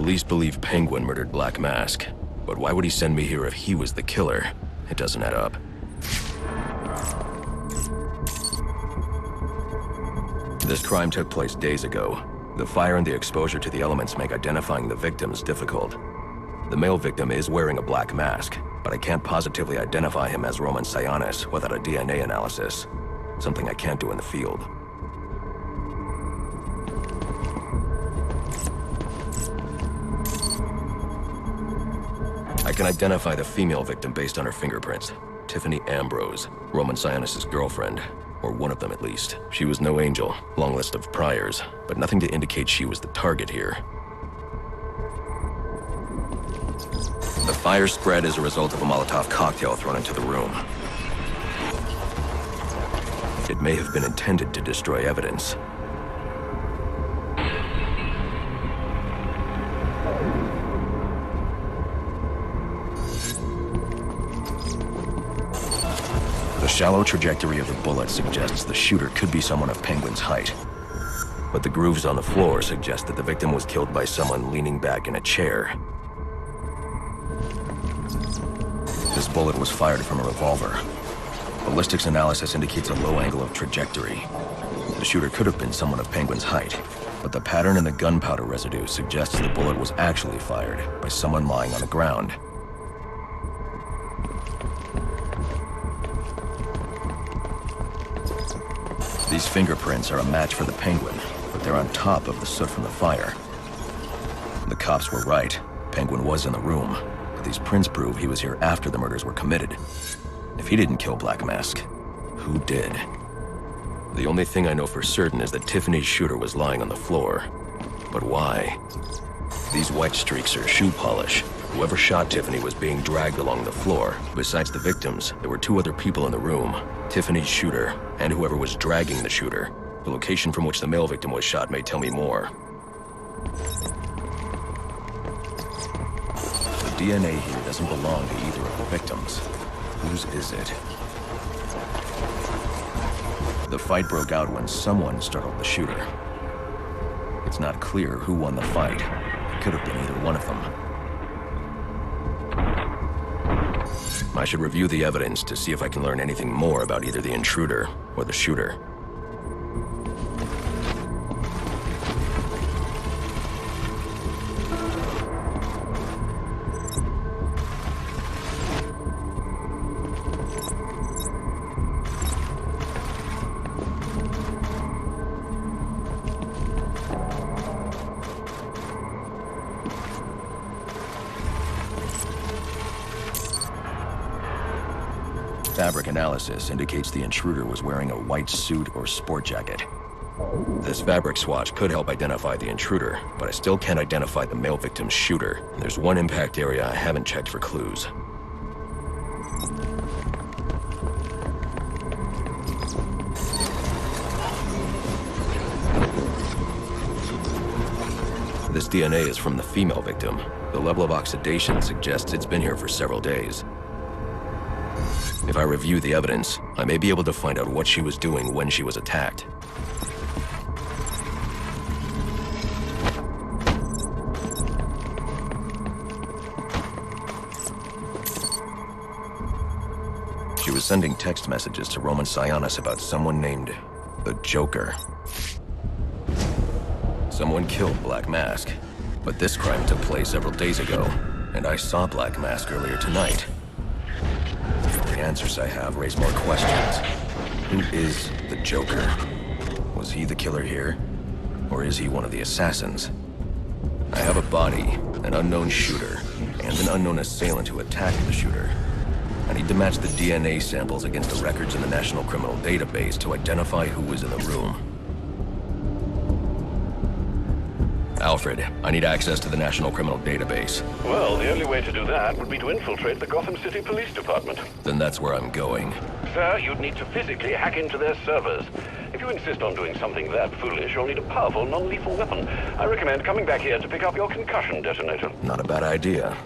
police believe Penguin murdered Black Mask, but why would he send me here if he was the killer? It doesn't add up. This crime took place days ago. The fire and the exposure to the elements make identifying the victims difficult. The male victim is wearing a black mask, but I can't positively identify him as Roman Sionis without a DNA analysis. Something I can't do in the field. I can identify the female victim based on her fingerprints. Tiffany Ambrose, Roman Sionis' girlfriend. Or one of them at least. She was no angel, long list of priors, but nothing to indicate she was the target here. The fire spread as a result of a Molotov cocktail thrown into the room. It may have been intended to destroy evidence. The shallow trajectory of the bullet suggests the shooter could be someone of Penguin's height. But the grooves on the floor suggest that the victim was killed by someone leaning back in a chair. This bullet was fired from a revolver. Ballistics analysis indicates a low angle of trajectory. The shooter could have been someone of Penguin's height, but the pattern in the gunpowder residue suggests the bullet was actually fired by someone lying on the ground. These fingerprints are a match for the Penguin, but they're on top of the soot from the fire. The cops were right. Penguin was in the room, but these prints prove he was here after the murders were committed. If he didn't kill Black Mask, who did? The only thing I know for certain is that Tiffany's shooter was lying on the floor. But why? These white streaks are shoe polish. Whoever shot Tiffany was being dragged along the floor. Besides the victims, there were two other people in the room. Tiffany's shooter, and whoever was dragging the shooter. The location from which the male victim was shot may tell me more. The DNA here doesn't belong to either of the victims. Whose is it? The fight broke out when someone startled the shooter. It's not clear who won the fight. It could have been either one of them. I should review the evidence to see if I can learn anything more about either the intruder or the shooter. Fabric analysis indicates the intruder was wearing a white suit or sport jacket. This fabric swatch could help identify the intruder, but I still can't identify the male victim's shooter. There's one impact area I haven't checked for clues. This DNA is from the female victim. The level of oxidation suggests it's been here for several days. If I review the evidence, I may be able to find out what she was doing when she was attacked. She was sending text messages to Roman Sionis about someone named the Joker. Someone killed Black Mask, but this crime took place several days ago, and I saw Black Mask earlier tonight. The answers I have raise more questions. Who is the Joker? Was he the killer here? Or is he one of the assassins? I have a body, an unknown shooter, and an unknown assailant who attacked the shooter. I need to match the DNA samples against the records in the National Criminal Database to identify who was in the room. Alfred, I need access to the National Criminal Database. Well, the only way to do that would be to infiltrate the Gotham City Police Department. Then that's where I'm going. Sir, you'd need to physically hack into their servers. If you insist on doing something that foolish, you'll need a powerful, non-lethal weapon. I recommend coming back here to pick up your concussion detonator. Not a bad idea.